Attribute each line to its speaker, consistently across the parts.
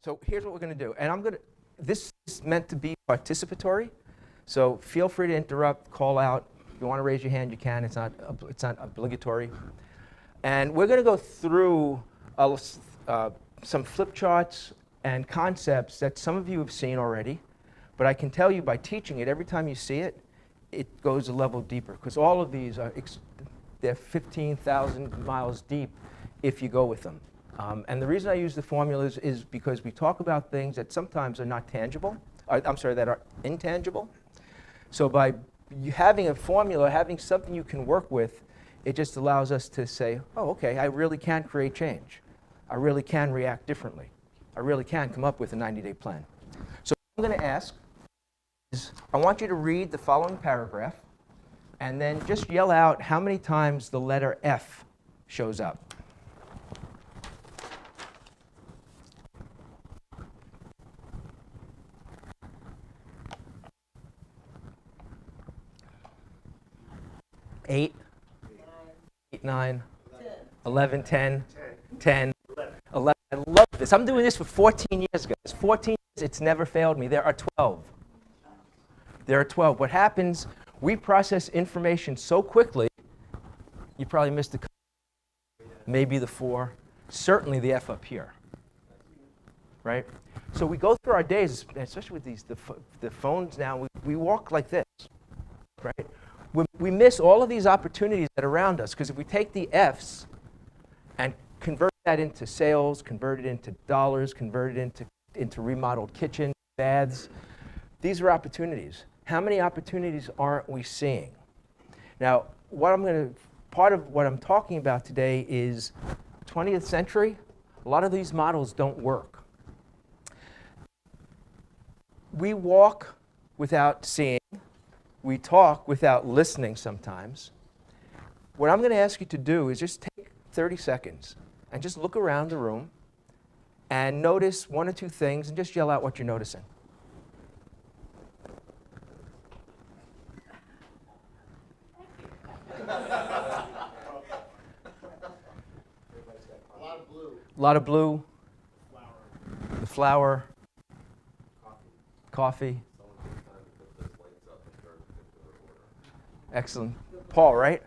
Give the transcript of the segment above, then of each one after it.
Speaker 1: So here's what we're going to do. And this is meant to be participatory. So feel free to interrupt, call out. If you want to raise your hand, you can. It's not obligatory. And we're going to go through some flip charts and concepts that some of you have seen already. But I can tell you by teaching it, every time you see it, it goes a level deeper. Because all of these they're 15,000 miles deep if you go with them. And the reason I use the formulas is because we talk about things that sometimes are not tangible. That are intangible. So by you having a formula, having something you can work with, it just allows us to say, oh, okay, I really can create change. I really can react differently. I really can come up with a 90-day plan. So what I'm going to ask is, I want you to read the following paragraph, and then just yell out how many times the letter F shows up. Eight, 9, 11, 10, 11. I love this. I'm doing this for 14 years, guys. 14 years, it's never failed me. There are 12. There are 12. What happens, we process information so quickly, you probably missed maybe the 4, certainly the F up here, right? So we go through our days, especially with the phones now, we walk like this, right? We miss all of these opportunities that are around us, because if we take the F's and convert that into sales, convert it into dollars, convert it into remodeled kitchen, baths, these are opportunities. How many opportunities aren't we seeing? Now, part of what I'm talking about today is 20th century. A lot of these models don't work. We walk without seeing. We talk without listening sometimes. What I'm going to ask you to do is just take 30 seconds and just look around the room and notice 1 or 2 things and just yell out what you're noticing.
Speaker 2: A lot of blue.
Speaker 1: A lot of blue.
Speaker 2: Flower.
Speaker 1: The flower. Coffee. Excellent. Paul, right?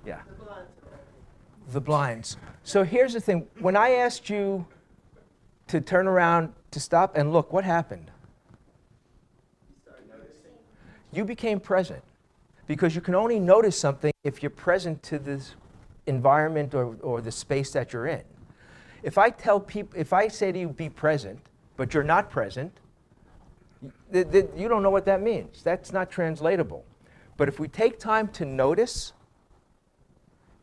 Speaker 1: Yeah. The blinds. So here's the thing. When I asked you to turn around, to stop and look, what happened? You became present. Because you can only notice something if you're present to this environment or the space that you're in. If I say to you, be present, but you're not present, you don't know what that means. That's not translatable. But if we take time to notice,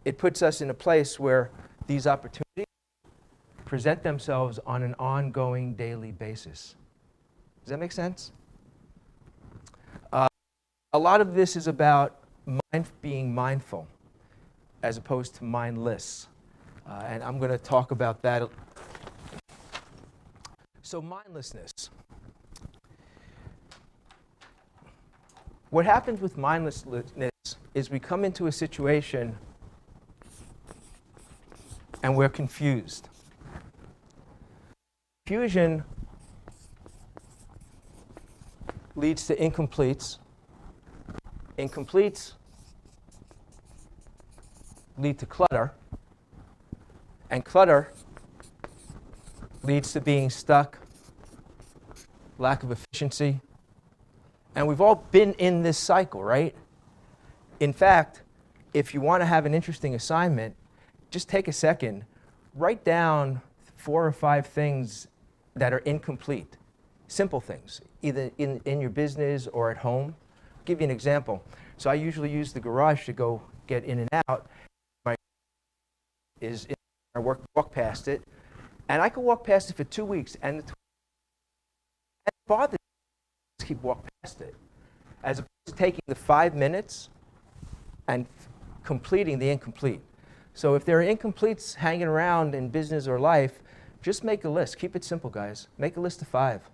Speaker 1: it puts us in a place where these opportunities present themselves on an ongoing daily basis. Does that make sense? A lot of this is about being mindful as opposed to mindless. And I'm going to talk about that. So mindlessness. What happens with mindlessness is we come into a situation and we're confused. Confusion leads to incompletes. Incompletes lead to clutter. And clutter leads to being stuck, lack of efficiency. And we've all been in this cycle, right? In fact, if you want to have an interesting assignment, just take a second, write down 4 or 5 things that are incomplete. Simple things, either in your business or at home. I'll give you an example. So I usually use the garage to go get in and out. I walk past it, and I could walk past it for 2 weeks, and it bothers me to keep walking past it, as opposed to taking the 5 minutes and completing the incomplete. So if there are incompletes hanging around in business or life, just make a list. Keep it simple, guys. Make a list of 5.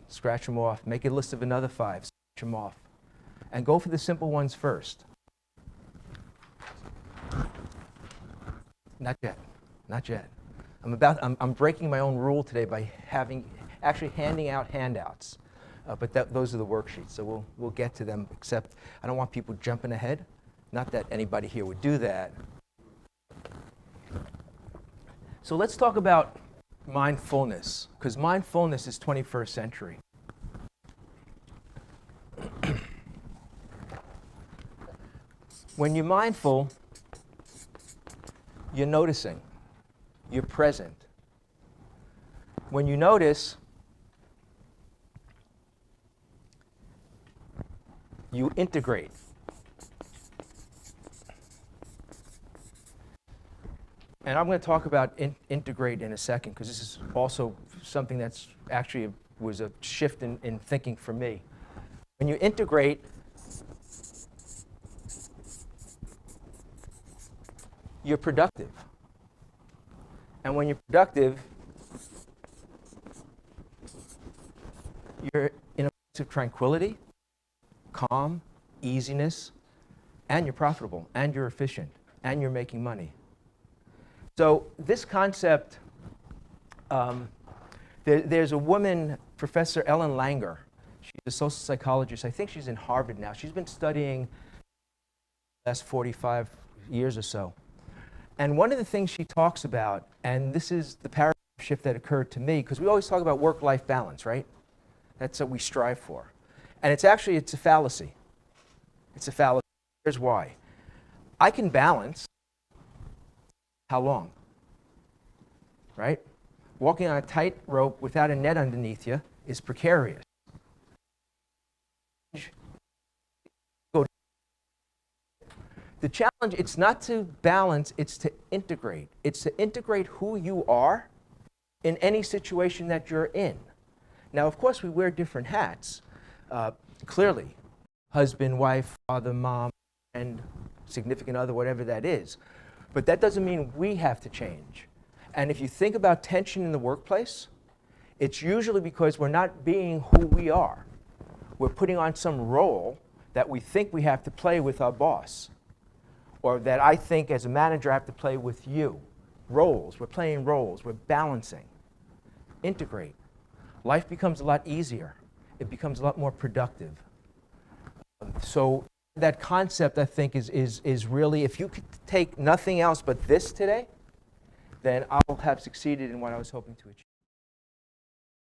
Speaker 1: Scratch them off. Make a list of another 5. Scratch them off. And go for the simple ones first. Not yet. Not yet. I'm breaking my own rule today by actually handing out handouts. But those are the worksheets, so we'll get to them, except I don't want people jumping ahead. Not that anybody here would do that. So let's talk about mindfulness, because mindfulness is 21st century. When you're mindful, you're noticing, you're present. When you notice, you integrate. And I'm going to talk about integrate in a second, because this is also something that's actually was a shift in thinking for me. When you integrate, you're productive. And when you're productive, you're in a place of tranquility, calm, easiness, and you're profitable, and you're efficient, and you're making money. So this concept, there's a woman, Professor Ellen Langer. She's a social psychologist. I think she's in Harvard now. She's been studying the last 45 years or so. And one of the things she talks about, and this is the paradigm shift that occurred to me, because we always talk about work-life balance, right? That's what we strive for. And it's a fallacy. It's a fallacy. Here's why. I can balance. How long? Right? Walking on a tightrope without a net underneath you is precarious. The challenge, it's not to balance, it's to integrate. It's to integrate who you are in any situation that you're in. Now, of course, we wear different hats. Clearly, husband, wife, father, mom, and significant other, whatever that is. But that doesn't mean we have to change. And if you think about tension in the workplace, it's usually because we're not being who we are. We're putting on some role that we think we have to play with our boss, or that I think as a manager I have to play with you. Roles, we're playing roles, we're balancing. Integrate. Life becomes a lot easier. It becomes a lot more productive. So that concept, I think, is really, if you could take nothing else but this today, then I'll have succeeded in what I was hoping to achieve.